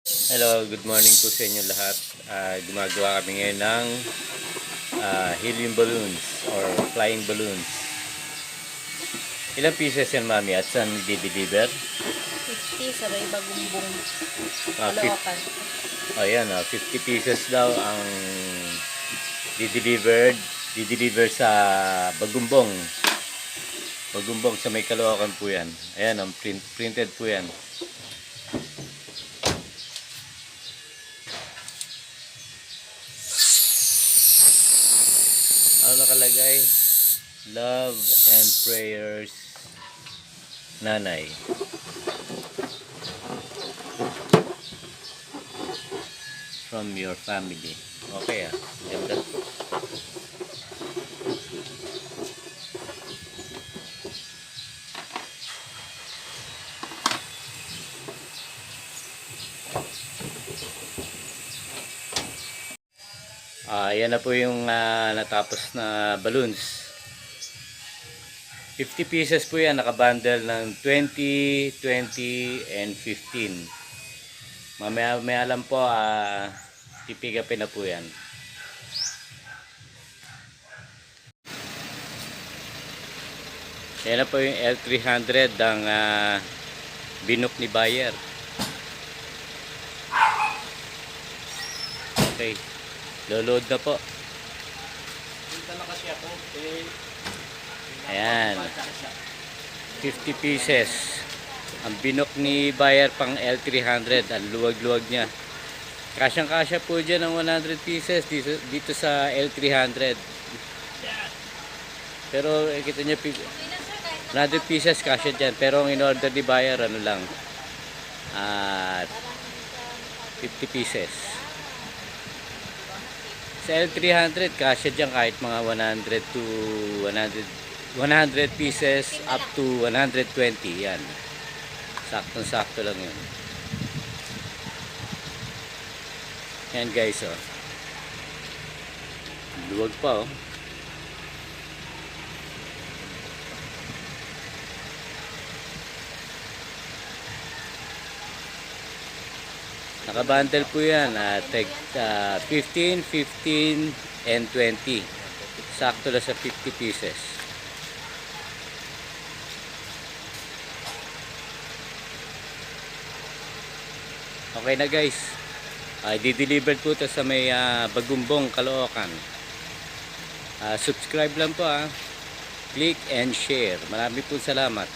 Hello, good morning po sa inyo lahat. Gumagawa kami ngayon ng helium balloons or flying balloons. Ilang pieces yan, mami? At saan di-deliver? 50 sa may Bagumbong. Ah, Caloocan. Ayan, 50 pieces daw ang di-deliver sa Bagumbong. Bagumbong sa may Caloocan po yan. Ayan, printed po yan. Ano nakalagay? Love and prayers, Nanay. From your family. Okay ganda. Yan na po yung natapos na balloons. 50 pieces po yan, nakabundle ng 20, 20, and 15. Mamaya lang po, pipigapin na po yan. Yan na po yung L300 ang binok ni buyer. Okay, load na po. Ayan, 50 pieces ang binok ni buyer pang L300. Ang luwag-luwag niya, kasyang-kasya po dyan ang 100 pieces dito sa L300. Pero kita nyo, 100 pieces kasya dyan, pero ang in-order ni buyer ano lang, 50 pieces. Sa L300 kasya dyan kahit mga 100 to 100 pieces up to 120. Yan, saktong-sakto lang yun. Yan guys, luwag pa Nakabundle po yan, 15, 15, and 20. Sakto lang sa 50 pieces. Okay na guys. Di-deliver po ito sa may Bagumbong, Caloocan. Subscribe lang po Click and share. Marami po salamat.